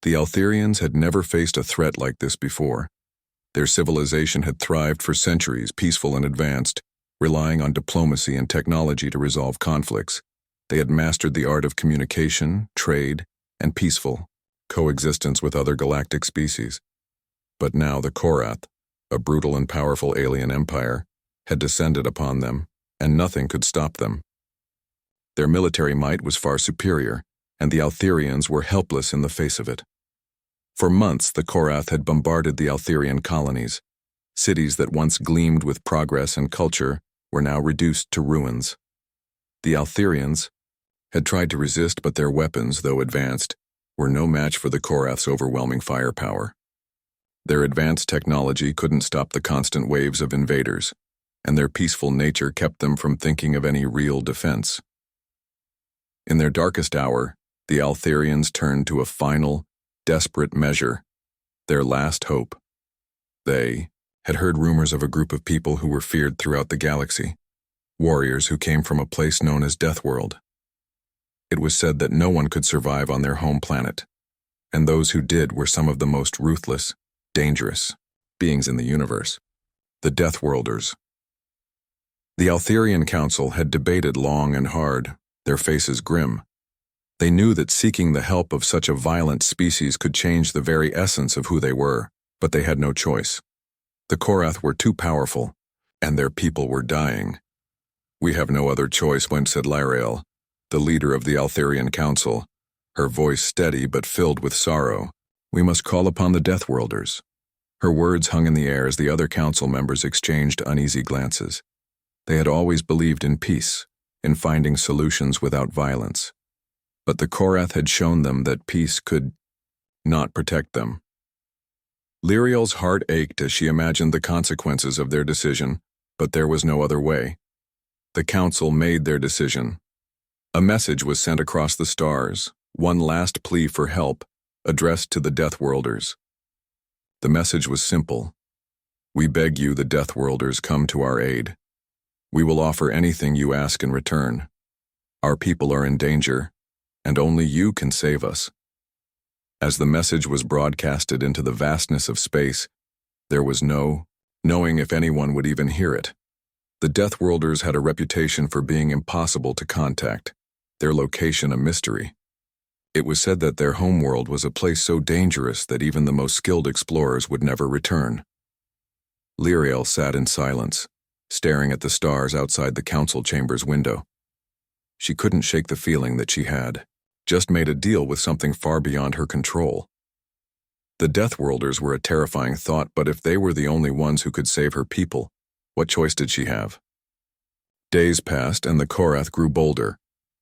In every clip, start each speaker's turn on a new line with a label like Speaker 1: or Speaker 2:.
Speaker 1: The Altherians had never faced a threat like this before. Their civilization had thrived for centuries, peaceful and advanced, relying on diplomacy and technology to resolve conflicts. They had mastered the art of communication, trade, and peaceful coexistence with other galactic species. But now the Korath, a brutal and powerful alien empire, had descended upon them, and nothing could stop them. Their military might was far superior, and the Altherians were helpless in the face of it. For months, the Korath had bombarded the Altherian colonies. Cities that once gleamed with progress and culture were now reduced to ruins. The Altherians had tried to resist, but their weapons, though advanced, were no match for the Korath's overwhelming firepower. Their advanced technology couldn't stop the constant waves of invaders, and their peaceful nature kept them from thinking of any real defense. In their darkest hour, the Altherians turned to a final, desperate measure, their last hope. They had heard rumors of a group of people who were feared throughout the galaxy, warriors who came from a place known as Deathworld. It was said that no one could survive on their home planet, and those who did were some of the most ruthless, dangerous beings in the universe, the Deathworlders. The Altherian Council had debated long and hard, their faces grim. They knew that seeking the help of such a violent species could change the very essence of who they were, but they had no choice. The Korath were too powerful, and their people were dying. "We have no other choice," said Lyrael, the leader of the Altherian Council, her voice steady but filled with sorrow. "We must call upon the Deathworlders." Her words hung in the air as the other council members exchanged uneasy glances. They had always believed in peace, in finding solutions without violence. But the Korath had shown them that peace could not protect them. Lyrael's heart ached as she imagined the consequences of their decision, but there was no other way. The council made their decision. A message was sent across the stars, one last plea for help, addressed to the Deathworlders. The message was simple. "We beg you, the Deathworlders, come to our aid. We will offer anything you ask in return. Our people are in danger, and only you can save us." As the message was broadcasted into the vastness of space, there was no knowing if anyone would even hear it. The Deathworlders had a reputation for being impossible to contact, their location a mystery. It was said that their homeworld was a place so dangerous that even the most skilled explorers would never return. Lyrael sat in silence, staring at the stars outside the council chamber's window. She couldn't shake the feeling that she had just made a deal with something far beyond her control. The Deathworlders were a terrifying thought, but if they were the only ones who could save her people, what choice did she have? Days passed and the Korath grew bolder.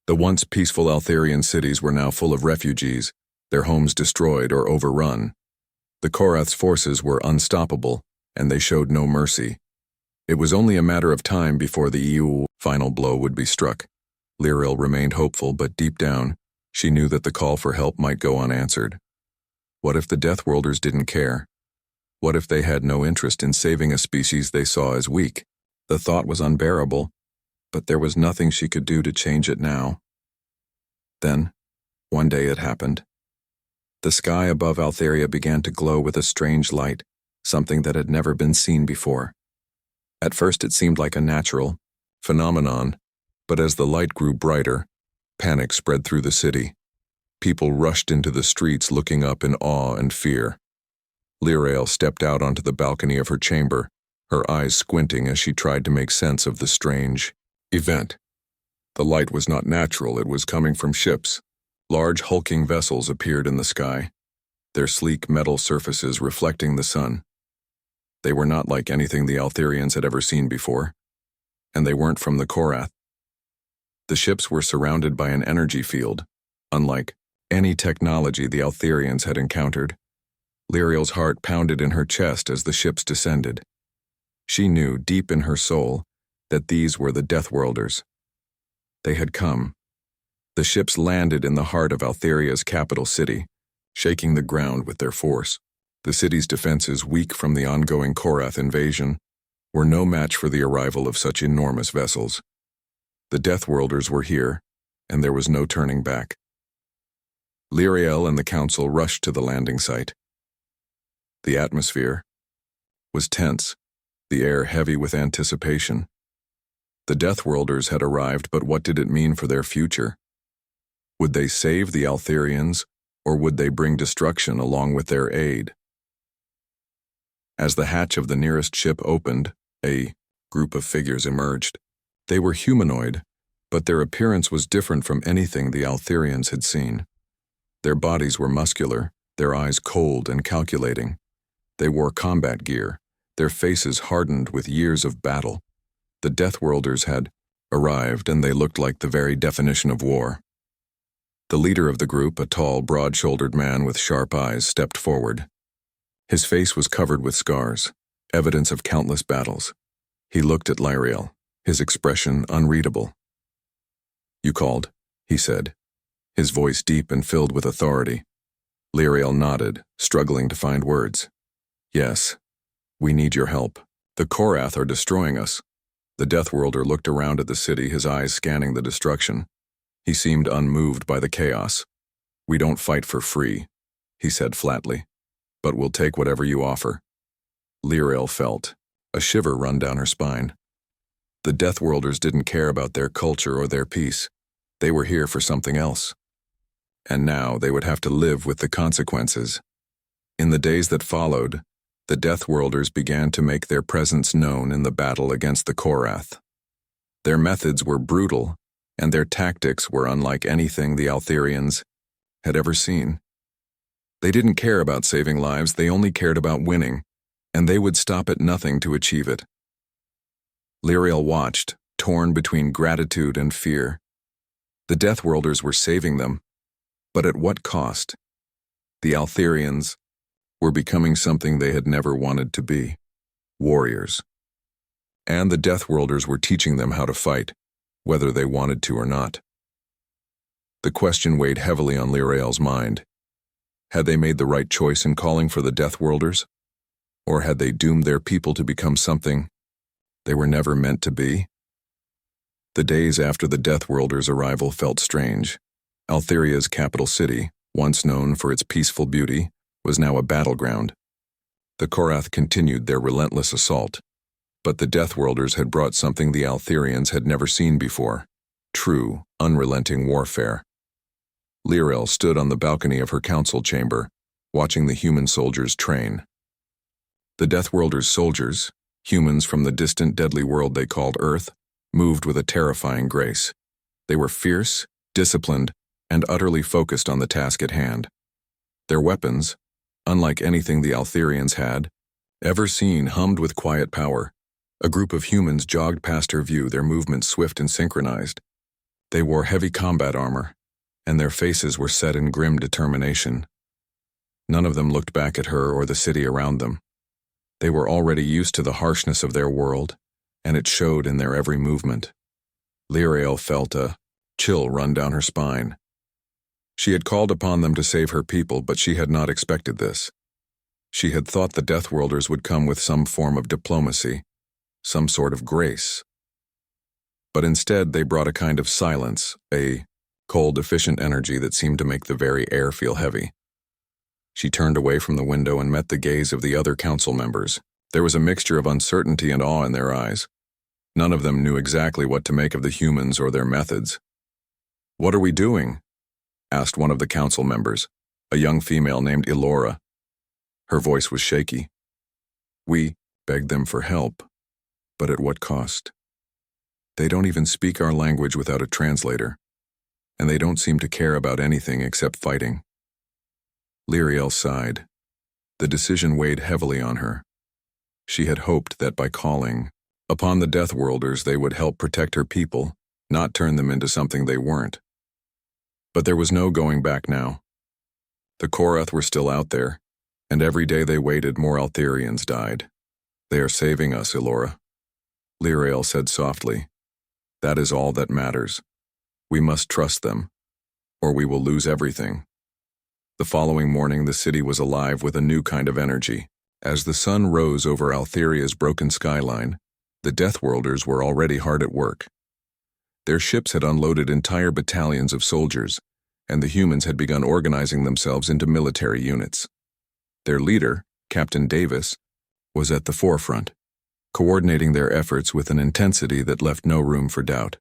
Speaker 1: The once peaceful Altherian cities were now full of refugees, their homes destroyed or overrun. The Korath's forces were unstoppable, and they showed no mercy. It was only a matter of time before the EU final blow would be struck. Lyrael remained hopeful, but deep down, she knew that the call for help might go unanswered. What if the Deathworlders didn't care? What if they had no interest in saving a species they saw as weak? The thought was unbearable, but there was nothing she could do to change it now. Then, one day it happened. The sky above Altheria began to glow with a strange light, something that had never been seen before. At first it seemed like a natural phenomenon, but as the light grew brighter, panic spread through the city. People rushed into the streets looking up in awe and fear. Lyrael stepped out onto the balcony of her chamber, her eyes squinting as she tried to make sense of the strange event. The light was not natural, it was coming from ships. Large hulking vessels appeared in the sky, their sleek metal surfaces reflecting the sun. They were not like anything the Altherians had ever seen before, and they weren't from the Korath. The ships were surrounded by an energy field, unlike any technology the Altherians had encountered. Lyrael's heart pounded in her chest as the ships descended. She knew, deep in her soul, that these were the Deathworlders. They had come. The ships landed in the heart of Altheria's capital city, shaking the ground with their force. The city's defenses, weak from the ongoing Korath invasion, were no match for the arrival of such enormous vessels. The Deathworlders were here, and there was no turning back. Lyriel and the council rushed to the landing site. The atmosphere was tense, the air heavy with anticipation. The Deathworlders had arrived, but what did it mean for their future? Would they save the Altherians, or would they bring destruction along with their aid? As the hatch of the nearest ship opened, a group of figures emerged. They were humanoid, but their appearance was different from anything the Altherians had seen. Their bodies were muscular, their eyes cold and calculating. They wore combat gear, their faces hardened with years of battle. The Deathworlders had arrived, and they looked like the very definition of war. The leader of the group, a tall, broad-shouldered man with sharp eyes, stepped forward. His face was covered with scars, evidence of countless battles. He looked at Lyriel, his expression unreadable. "You called," he said, his voice deep and filled with authority. Lyriel nodded, struggling to find words. "Yes, we need your help. The Korath are destroying us." The Deathworlder looked around at the city, his eyes scanning the destruction. He seemed unmoved by the chaos. "We don't fight for free," he said flatly, "but we'll take whatever you offer." Lyriel felt a shiver run down her spine. The Deathworlders didn't care about their culture or their peace. They were here for something else. And now they would have to live with the consequences. In the days that followed, the Deathworlders began to make their presence known in the battle against the Korath. Their methods were brutal, and their tactics were unlike anything the Altherians had ever seen. They didn't care about saving lives, they only cared about winning, and they would stop at nothing to achieve it. Lyriel watched, torn between gratitude and fear. The Deathworlders were saving them, but at what cost? The Altherians were becoming something they had never wanted to be, warriors. And the Deathworlders were teaching them how to fight, whether they wanted to or not. The question weighed heavily on Lyriel's mind. Had they made the right choice in calling for the Deathworlders? Or had they doomed their people to become something they were never meant to be? The days after the Deathworlders' arrival felt strange. Altheria's capital city, once known for its peaceful beauty, was now a battleground. The Korath continued their relentless assault, but the Deathworlders had brought something the Altherians had never seen before: true, unrelenting warfare. Lyriel stood on the balcony of her council chamber, watching the human soldiers train. The Deathworlders' soldiers, humans from the distant deadly world they called Earth, moved with a terrifying grace. They were fierce, disciplined, and utterly focused on the task at hand. Their weapons, unlike anything the Altherians had ever seen, hummed with quiet power. A group of humans jogged past her view, their movements swift and synchronized. They wore heavy combat armor, and their faces were set in grim determination. None of them looked back at her or the city around them. They were already used to the harshness of their world, and it showed in their every movement. Lyriel felt a chill run down her spine. She had called upon them to save her people, but she had not expected this. She had thought the Deathworlders would come with some form of diplomacy, some sort of grace. But instead they brought a kind of silence, a cold, efficient energy that seemed to make the very air feel heavy. She turned away from the window and met the gaze of the other council members. There was a mixture of uncertainty and awe in their eyes. None of them knew exactly what to make of the humans or their methods. "What are we doing?" asked one of the council members, a young female named Elora. Her voice was shaky. "We begged them for help, but at what cost? They don't even speak our language without a translator, and they don't seem to care about anything except fighting." Lyriel sighed. The decision weighed heavily on her. She had hoped that by calling upon the Deathworlders they would help protect her people, not turn them into something they weren't. But there was no going back now. The Korath were still out there, and every day they waited, more Altherians died. "They are saving us, Elora," Lyriel said softly. "That is all that matters. We must trust them, or we will lose everything." The following morning the city was alive with a new kind of energy. As the sun rose over Altheria's broken skyline, the Deathworlders were already hard at work. Their ships had unloaded entire battalions of soldiers, and the humans had begun organizing themselves into military units. Their leader, Captain Davis, was at the forefront, coordinating their efforts with an intensity that left no room for doubt.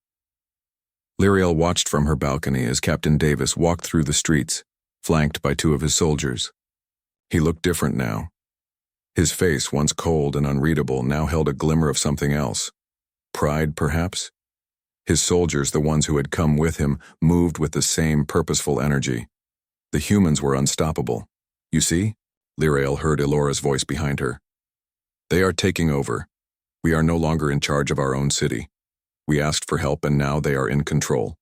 Speaker 1: Lyriel watched from her balcony as Captain Davis walked through the streets, flanked by two of his soldiers. He looked different now. His face, once cold and unreadable, now held a glimmer of something else. Pride, perhaps? His soldiers, the ones who had come with him, moved with the same purposeful energy. The humans were unstoppable. You see? Lyriel heard Elora's voice behind her. They are taking over. We are no longer in charge of our own city. We asked for help and now they are in control.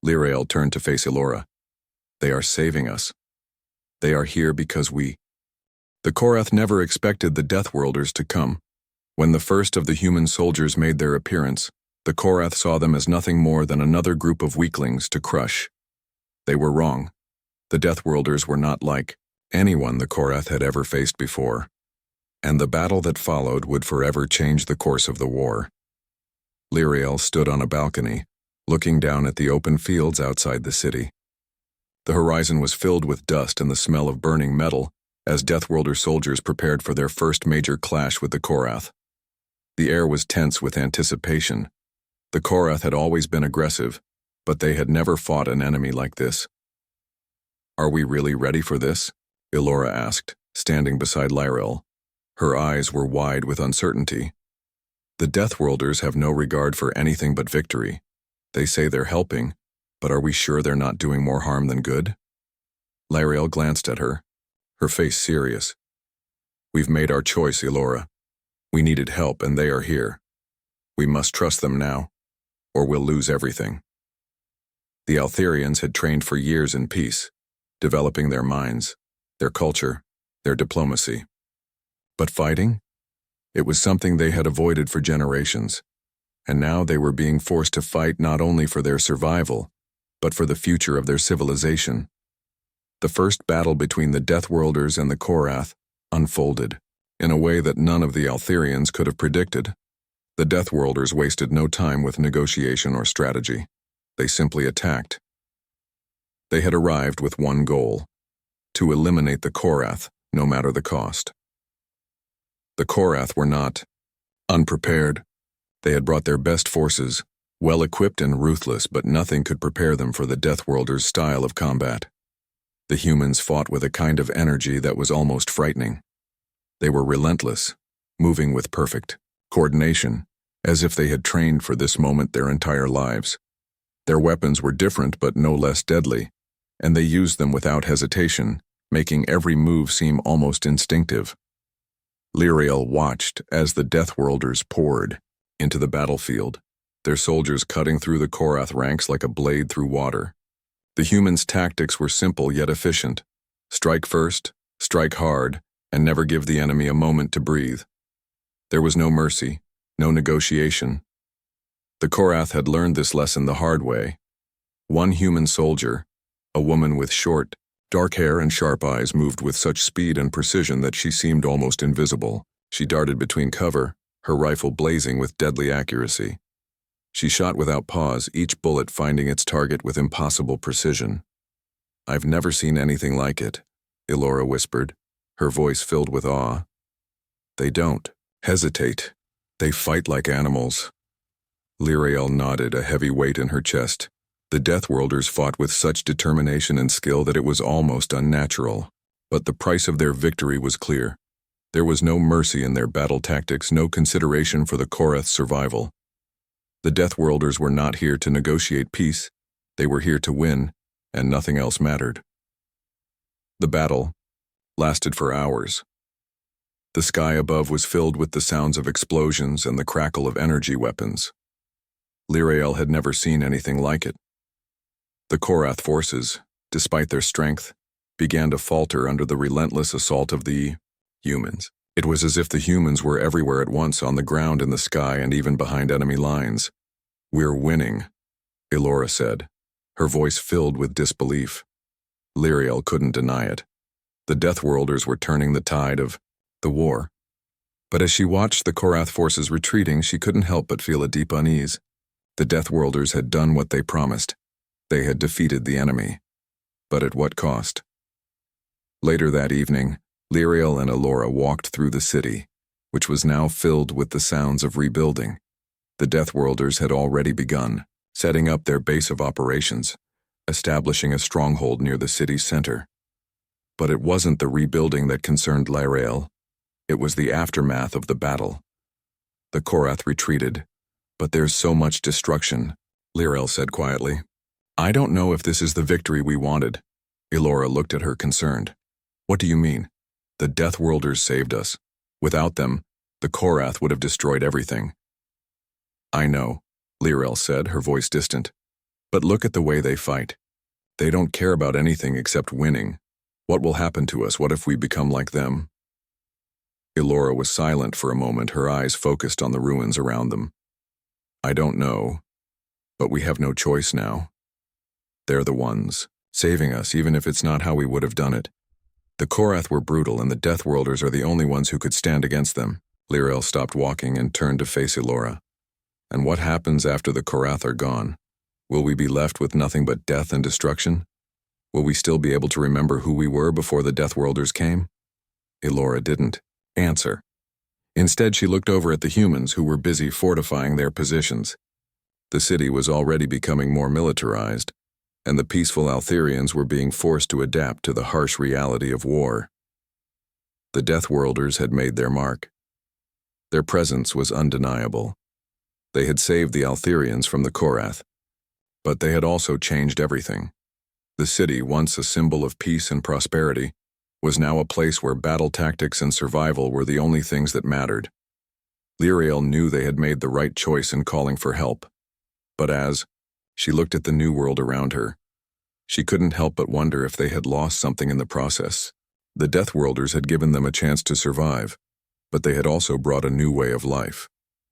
Speaker 1: Lyriel turned to face Elora. They are saving us. They are here because we... The Korath never expected the Deathworlders to come. When the first of the human soldiers made their appearance, the Korath saw them as nothing more than another group of weaklings to crush. They were wrong. The Deathworlders were not like anyone the Korath had ever faced before, and the battle that followed would forever change the course of the war. Lyriel stood on a balcony, looking down at the open fields outside the city. The horizon was filled with dust and the smell of burning metal as Deathworlder soldiers prepared for their first major clash with the Korath. The air was tense with anticipation. The Korath had always been aggressive, but they had never fought an enemy like this. Are we really ready for this? Elora asked, standing beside Lyriel. Her eyes were wide with uncertainty. The Deathworlders have no regard for anything but victory. They say they're helping, but are we sure they're not doing more harm than good? Lyriel glanced at her, her face serious. We've made our choice, Elora. We needed help and they are here. We must trust them now, or we'll lose everything. The Altherians had trained for years in peace, developing their minds, their culture, their diplomacy. But fighting? It was something they had avoided for generations, and now they were being forced to fight not only for their survival, but for the future of their civilization. The first battle between the Deathworlders and the Korath unfolded in a way that none of the Altherians could have predicted. The Deathworlders wasted no time with negotiation or strategy. They simply attacked. They had arrived with one goal: to eliminate the Korath, no matter the cost. The Korath were not unprepared. They had brought their best forces, well-equipped and ruthless, but nothing could prepare them for the Deathworlders' style of combat. The humans fought with a kind of energy that was almost frightening. They were relentless, moving with perfect coordination, as if they had trained for this moment their entire lives. Their weapons were different but no less deadly, and they used them without hesitation, making every move seem almost instinctive. Lyriel watched as the Deathworlders poured into the battlefield, their soldiers cutting through the Korath ranks like a blade through water. The humans' tactics were simple yet efficient. Strike first, strike hard, and never give the enemy a moment to breathe. There was no mercy, no negotiation. The Korath had learned this lesson the hard way. One human soldier, a woman with short, dark hair and sharp eyes, moved with such speed and precision that she seemed almost invisible. She darted between cover, her rifle blazing with deadly accuracy. She shot without pause, each bullet finding its target with impossible precision. "I've never seen anything like it," Elora whispered, her voice filled with awe. "They don't hesitate. They fight like animals." Lyriel nodded, a heavy weight in her chest. The Deathworlders fought with such determination and skill that it was almost unnatural. But the price of their victory was clear. There was no mercy in their battle tactics, no consideration for the Korath's survival. The Deathworlders were not here to negotiate peace. They were here to win, and nothing else mattered. The battle lasted for hours. The sky above was filled with the sounds of explosions and the crackle of energy weapons. Lyriel had never seen anything like it. The Korath forces, despite their strength, began to falter under the relentless assault of the humans. It was as if the humans were everywhere at once, on the ground, in the sky, and even behind enemy lines. "We're winning," Elora said, her voice filled with disbelief. Lyriel couldn't deny it. The Deathworlders were turning the tide of the war. But as she watched the Korath forces retreating, she couldn't help but feel a deep unease. The Deathworlders had done what they promised. They had defeated the enemy. but at what cost? Later that evening, Lyriel and Elora walked through the city, which was now filled with the sounds of rebuilding. The Deathworlders had already begun, setting up their base of operations, establishing a stronghold near the city's center. But it wasn't the rebuilding that concerned Lyriel. It was the aftermath of the battle. The Korath retreated, but there's so much destruction, Lyriel said quietly. I don't know if this is the victory we wanted. Elora looked at her concerned. What do you mean? The Deathworlders saved us. Without them, the Korath would have destroyed everything. I know, Lyriel said, her voice distant. But look at the way they fight. They don't care about anything except winning. What will happen to us? What if we become like them? Elora was silent for a moment, her eyes focused on the ruins around them. I don't know, but we have no choice now. They're the ones, saving us even if it's not how we would have done it. The Korath were brutal and the Deathworlders are the only ones who could stand against them. Lyriel stopped walking and turned to face Elora. And what happens after the Korath are gone? Will we be left with nothing but death and destruction? Will we still be able to remember who we were before the Deathworlders came? Elora didn't answer. Instead, she looked over at the humans who were busy fortifying their positions. The city was already becoming more militarized, and the peaceful Altherians were being forced to adapt to the harsh reality of war. The Deathworlders had made their mark. Their presence was undeniable. They had saved the Altherians from the Korath, but they had also changed everything. The city, once a symbol of peace and prosperity, was now a place where battle tactics and survival were the only things that mattered. Lyriel knew they had made the right choice in calling for help, but as she looked at the new world around her, she couldn't help but wonder if they had lost something in the process. The Deathworlders had given them a chance to survive, but they had also brought a new way of life,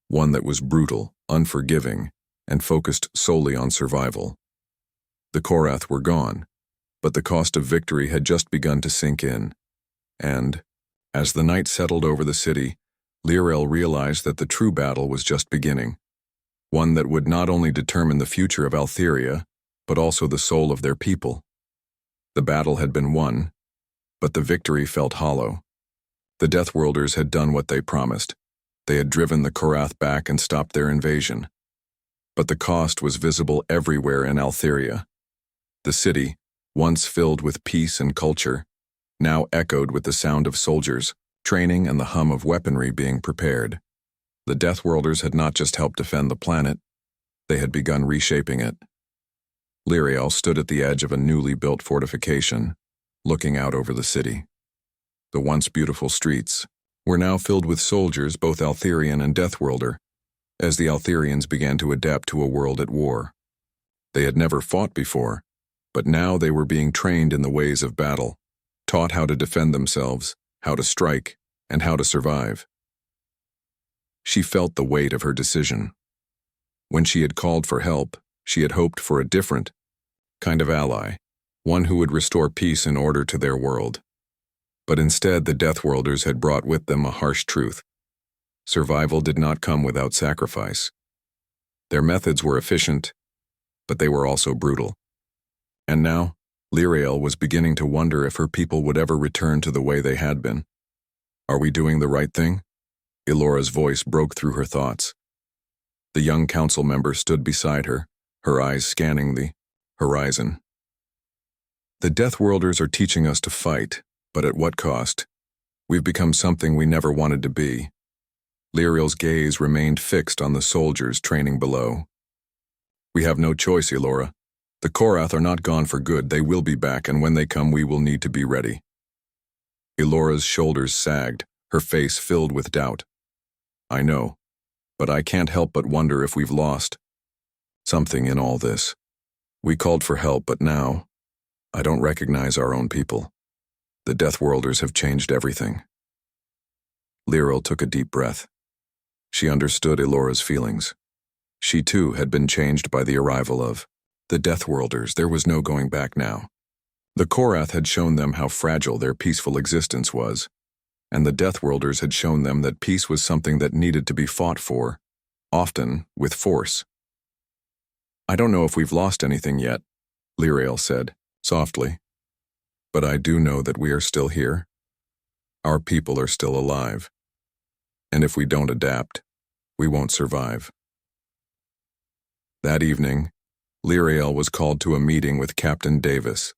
Speaker 1: one that was brutal, unforgiving, and focused solely on survival. The Korath were gone, but the cost of victory had just begun to sink in, and, as the night settled over the city, Lyriel realized that the true battle was just beginning, one that would not only determine the future of Altheria, but also the soul of their people. The battle had been won, but the victory felt hollow. The Deathworlders had done what they promised. They had driven the Korath back and stopped their invasion. But the cost was visible everywhere in Altheria. The city, once filled with peace and culture, now echoed with the sound of soldiers, training, and the hum of weaponry being prepared. The Deathworlders had not just helped defend the planet, they had begun reshaping it. Lyriel stood at the edge of a newly built fortification, looking out over the city. The once beautiful streets were now filled with soldiers, both Altherian and Deathworlder, as the Altherians began to adapt to a world at war. They had never fought before, but now they were being trained in the ways of battle, taught how to defend themselves, how to strike, and how to survive. She felt the weight of her decision. When she had called for help, she had hoped for a different kind of ally, one who would restore peace and order to their world. But instead, the Deathworlders had brought with them a harsh truth. Survival did not come without sacrifice. Their methods were efficient, but they were also brutal. And now, Lyriel was beginning to wonder if her people would ever return to the way they had been. Are we doing the right thing? Elora's voice broke through her thoughts. The young council member stood beside her, her eyes scanning the horizon. The Deathworlders are teaching us to fight, but at what cost? We've become something we never wanted to be. Lyriel's gaze remained fixed on the soldiers training below. We have no choice, Elora. The Korath are not gone for good. They will be back, and when they come, we will need to be ready. Elora's shoulders sagged, her face filled with doubt. I know, but I can't help but wonder if we've lost something in all this. We called for help, but now, I don't recognize our own people. The Deathworlders have changed everything. Lyriel took a deep breath. She understood Elora's feelings. She too had been changed by the arrival of the Deathworlders. There was no going back now. The Korath had shown them how fragile their peaceful existence was, and the Deathworlders had shown them that peace was something that needed to be fought for, often with force. I don't know if we've lost anything yet, Lyriel said, softly, But I do know that we are still here. Our people are still alive. And if we don't adapt, we won't survive. That evening, Lyrael was called to a meeting with Captain Davis,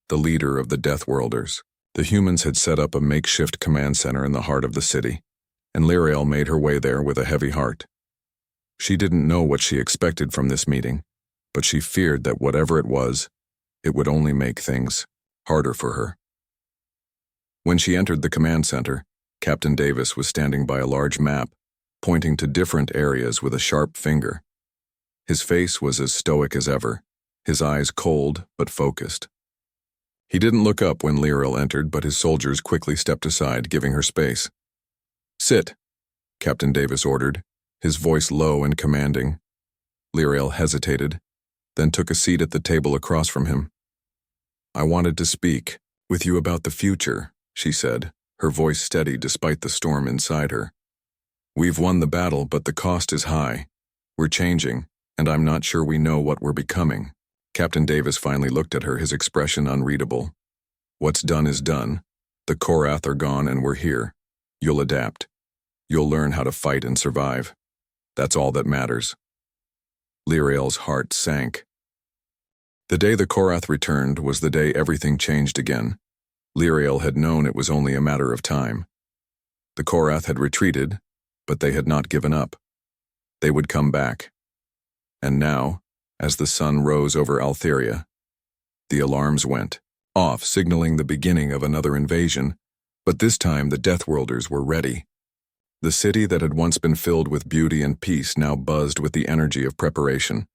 Speaker 1: the leader of the Deathworlders. The humans had set up a makeshift command center in the heart of the city, and Lyrael made her way there with a heavy heart. She didn't know what she expected from this meeting, but she feared that whatever it was, it would only make things harder for her. When she entered the command center, Captain Davis was standing by a large map, pointing to different areas with a sharp finger. His face was as stoic as ever, his eyes cold but focused. He didn't look up when Lyrael entered, but his soldiers quickly stepped aside, giving her space. "Sit," Captain Davis ordered, his voice low and commanding. Lyrael hesitated, then took a seat at the table across from him. "I wanted to speak with you about the future," she said, her voice steady despite the storm inside her. "We've won the battle, but the cost is high. We're changing, and I'm not sure we know what we're becoming." Captain Davis finally looked at her, his expression unreadable. "What's done is done. The Korath are gone and we're here. You'll adapt. You'll learn how to fight and survive. That's all that matters." Lyrael's heart sank. The day the Korath returned was the day everything changed again. Lyrael had known it was only a matter of time. The Korath had retreated, but they had not given up. They would come back. And now, as the sun rose over Altheria, the alarms went off, signaling the beginning of another invasion, but this time the Deathworlders were ready. The city that had once been filled with beauty and peace now buzzed with the energy of preparation.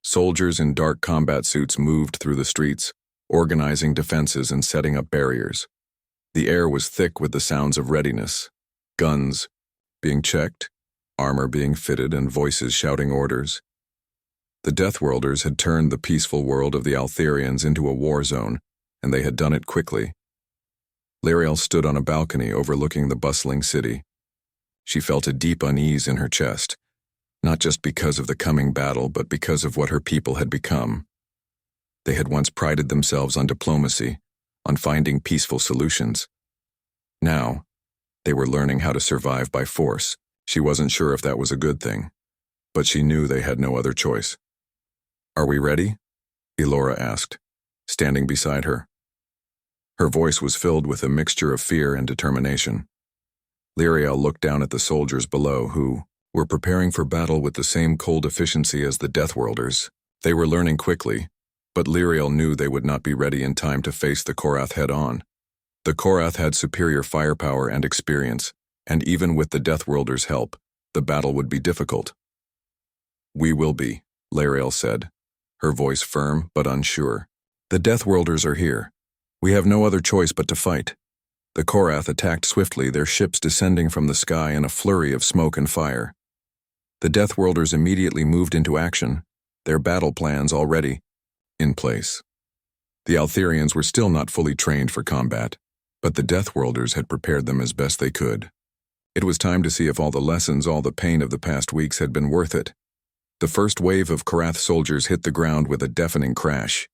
Speaker 1: Soldiers in dark combat suits moved through the streets, organizing defenses and setting up barriers. The air was thick with the sounds of readiness, guns being checked, armor being fitted, and voices shouting orders. The Deathworlders had turned the peaceful world of the Altherians into a war zone, and they had done it quickly. Lyrael stood on a balcony overlooking the bustling city. She felt a deep unease in her chest, not just because of the coming battle, but because of what her people had become. They had once prided themselves on diplomacy, on finding peaceful solutions. Now, they were learning how to survive by force. She wasn't sure if that was a good thing, but she knew they had no other choice. "Are we ready?" Elora asked, standing beside her. Her voice was filled with a mixture of fear and determination. Lyrael looked down at the soldiers below who were preparing for battle with the same cold efficiency as the Deathworlders. They were learning quickly, but Lyrael knew they would not be ready in time to face the Korath head-on. The Korath had superior firepower and experience, and even with the Deathworlders' help, the battle would be difficult. "We will be," Lyrael said, her voice firm but unsure. "The Deathworlders are here. We have no other choice but to fight." The Korath attacked swiftly, their ships descending from the sky in a flurry of smoke and fire. The Deathworlders immediately moved into action, their battle plans already in place. The Altherians were still not fully trained for combat, but the Deathworlders had prepared them as best they could. It was time to see if all the lessons, all the pain of the past weeks had been worth it. The first wave of Korath soldiers hit the ground with a deafening crash.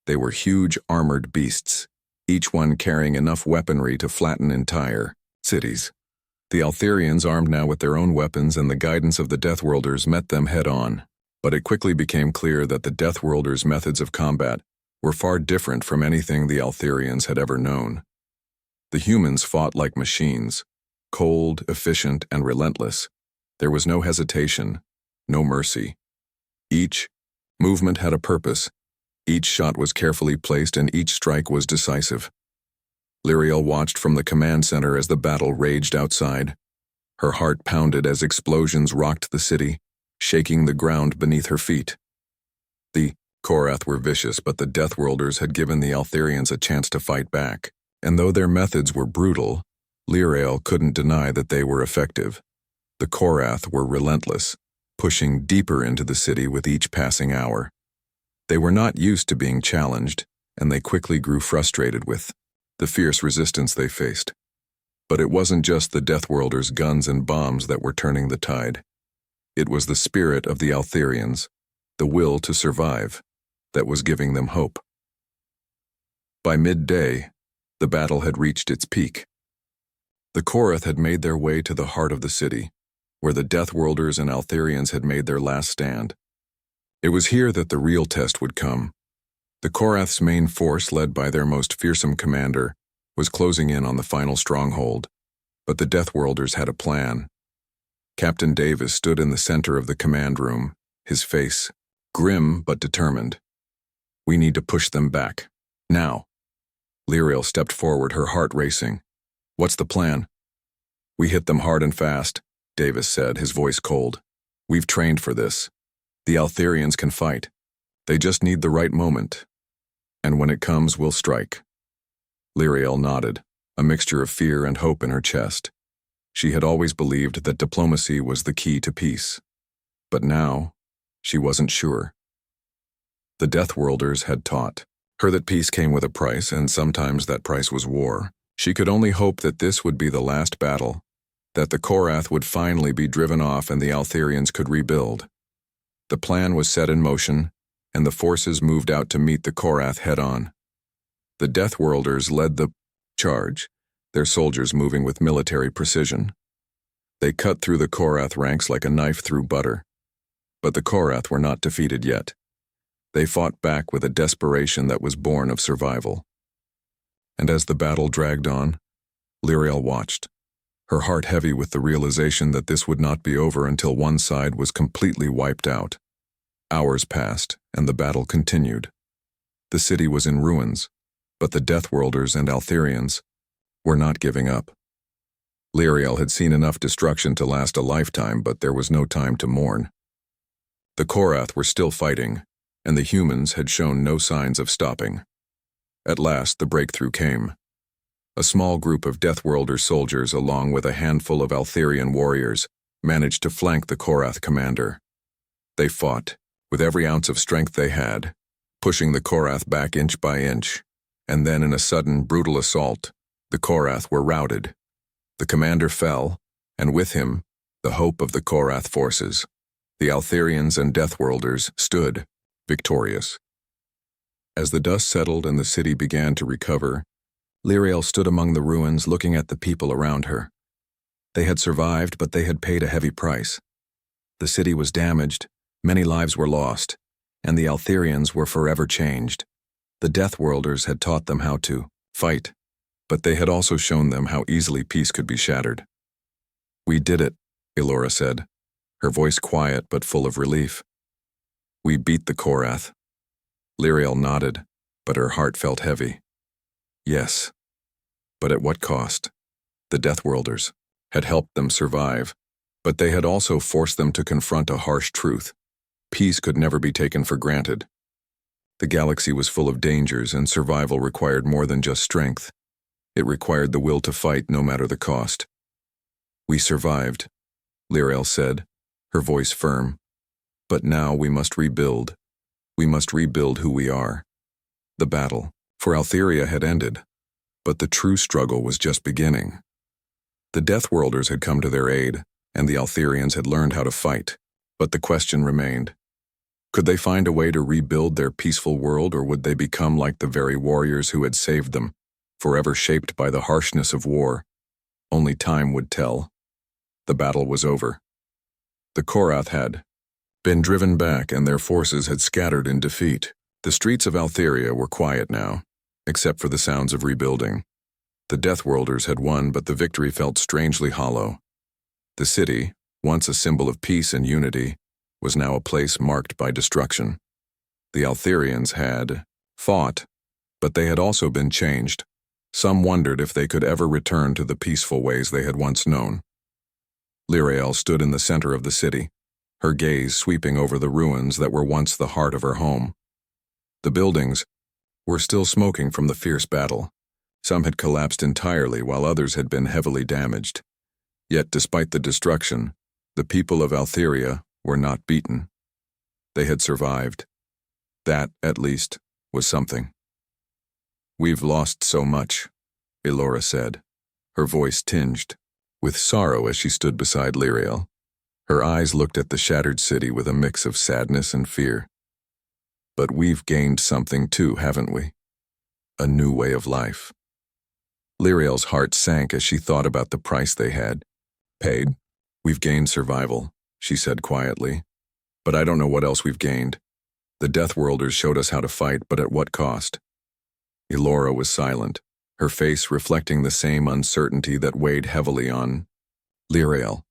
Speaker 1: They were huge armored beasts, each one carrying enough weaponry to flatten entire cities. The Altherians, armed now with their own weapons and the guidance of the Deathworlders, met them head-on. But it quickly became clear that the Deathworlders' methods of combat were far different from anything the Altherians had ever known. The humans fought like machines, cold, efficient, and relentless. There was no hesitation, no mercy. Each movement had a purpose. Each shot was carefully placed and each strike was decisive. Lyrael watched from the command center as the battle raged outside. Her heart pounded as explosions rocked the city, shaking the ground beneath her feet. The Korath were vicious, but the Deathworlders had given the Altherians a chance to fight back. And though their methods were brutal, Lyrael couldn't deny that they were effective. The Korath were relentless, pushing deeper into the city with each passing hour. They were not used to being challenged, and they quickly grew frustrated with the fierce resistance they faced. But it wasn't just the Deathworlders' guns and bombs that were turning the tide. It was the spirit of the Altherians, the will to survive, that was giving them hope. By midday, the battle had reached its peak. The Korath had made their way to the heart of the city, where the Deathworlders and Altherians had made their last stand. It was here that the real test would come. The Korath's main force, led by their most fearsome commander, was closing in on the final stronghold, but the Deathworlders had a plan. Captain Davis stood in the center of the command room, his face grim but determined. "We need to push them back. Now." Lyriel stepped forward, her heart racing. "What's the plan?" "We hit them hard and fast," Davis said, his voice cold. "We've trained for this. The Altherians can fight. They just need the right moment. And when it comes, we'll strike." Lyriel nodded, a mixture of fear and hope in her chest. She had always believed that diplomacy was the key to peace. But now, she wasn't sure. The Deathworlders had taught her that peace came with a price, and sometimes that price was war. She could only hope that this would be the last battle, that the Korath would finally be driven off and the Altherians could rebuild. The plan was set in motion, and the forces moved out to meet the Korath head-on. The Deathworlders led the charge, their soldiers moving with military precision. They cut through the Korath ranks like a knife through butter. But the Korath were not defeated yet. They fought back with a desperation that was born of survival. And as the battle dragged on, Lyriel watched, her heart heavy with the realization that this would not be over until one side was completely wiped out. Hours passed, and the battle continued. The city was in ruins, but the Deathworlders and Altherians were not giving up. Lyriel had seen enough destruction to last a lifetime, but there was no time to mourn. The Korath were still fighting, and the humans had shown no signs of stopping. At last, the breakthrough came. A small group of Deathworlder soldiers, along with a handful of Altherian warriors, managed to flank the Korath commander. They fought, with every ounce of strength they had, pushing the Korath back inch by inch, and then in a sudden, brutal assault, the Korath were routed. The commander fell, and with him, the hope of the Korath forces. The Altherians and Deathworlders stood, victorious. As the dust settled and the city began to recover, Lyriel stood among the ruins looking at the people around her. They had survived, but they had paid a heavy price. The city was damaged, many lives were lost, and the Altherians were forever changed. The Deathworlders had taught them how to fight, but they had also shown them how easily peace could be shattered. "We did it," Elora said, her voice quiet but full of relief. "We beat the Korath." Lyriel nodded, but her heart felt heavy. Yes, but at what cost? The Deathworlders had helped them survive, but they had also forced them to confront a harsh truth. Peace could never be taken for granted. The galaxy was full of dangers, and survival required more than just strength. It required the will to fight no matter the cost. "We survived," Lyriel said, her voice firm. "But now we must rebuild. We must rebuild who we are." The battle for Altheria had ended, but the true struggle was just beginning. The Deathworlders had come to their aid, and the Altherians had learned how to fight, but the question remained. Could they find a way to rebuild their peaceful world, or would they become like the very warriors who had saved them, forever shaped by the harshness of war? Only time would tell. The battle was over. The Korath had been driven back, and their forces had scattered in defeat. The streets of Altheria were quiet now, except for the sounds of rebuilding. The Deathworlders had won, but the victory felt strangely hollow. The city, once a symbol of peace and unity, was now a place marked by destruction. The Altherians had fought, but they had also been changed. Some wondered if they could ever return to the peaceful ways they had once known. Lyriel stood in the center of the city, her gaze sweeping over the ruins that were once the heart of her home. The buildings were still smoking from the fierce battle. Some had collapsed entirely, while others had been heavily damaged. Yet despite the destruction, the people of Altheria were not beaten. They had survived. That, at least, was something. "We've lost so much," Elora said, her voice tinged with sorrow as she stood beside Lyriel. Her eyes looked at the shattered city with a mix of sadness and fear. "But we've gained something too, haven't we?" A new way of life. Lyriel's heart sank as she thought about the price they had paid. We've gained survival, she said quietly. But I don't know what else we've gained. The Deathworlders showed us how to fight, but at what cost? Elora was silent, her face reflecting the same uncertainty that weighed heavily on Lyriel.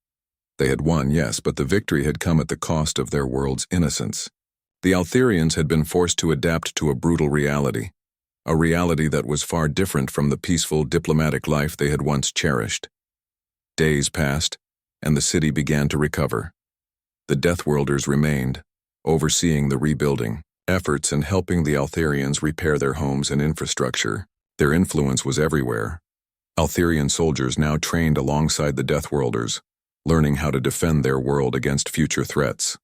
Speaker 1: They had won, yes, but the victory had come at the cost of their world's innocence. The Altherians had been forced to adapt to a brutal reality, a reality that was far different from the peaceful, diplomatic life they had once cherished. Days passed, and the city began to recover. The Deathworlders remained, overseeing the rebuilding efforts and helping the Altherians repair their homes and infrastructure. Their influence was everywhere. Altherian soldiers now trained alongside the Deathworlders, learning how to defend their world against future threats.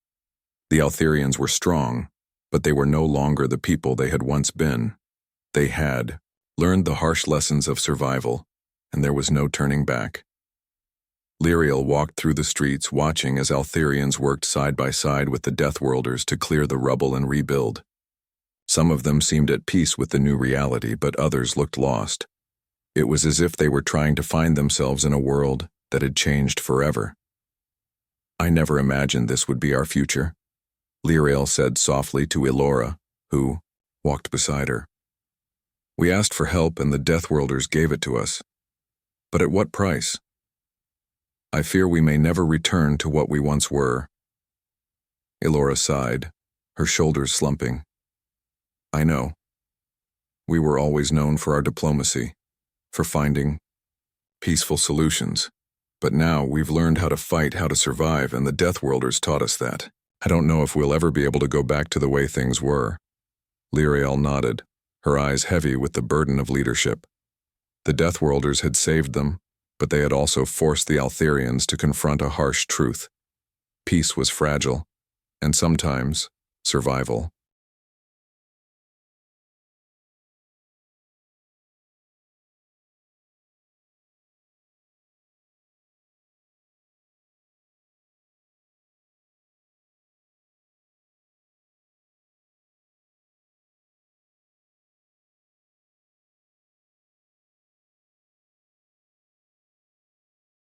Speaker 1: The Altherians were strong, but they were no longer the people they had once been. They had learned the harsh lessons of survival, and there was no turning back. Lyriel walked through the streets watching as Altherians worked side by side with the Deathworlders to clear the rubble and rebuild. Some of them seemed at peace with the new reality, but others looked lost. It was as if they were trying to find themselves in a world that had changed forever. I never imagined this would be our future, Lyriel said softly to Elora, who walked beside her. We asked for help and the Deathworlders gave it to us. But at what price? I fear we may never return to what we once were. Elora sighed, her shoulders slumping. I know. We were always known for our diplomacy, for finding peaceful solutions. But now we've learned how to fight, how to survive, and the Deathworlders taught us that. I don't know if we'll ever be able to go back to the way things were. Lyriel nodded, her eyes heavy with the burden of leadership. The Deathworlders had saved them, but they had also forced the Altherians to confront a harsh truth. Peace was fragile, and sometimes survival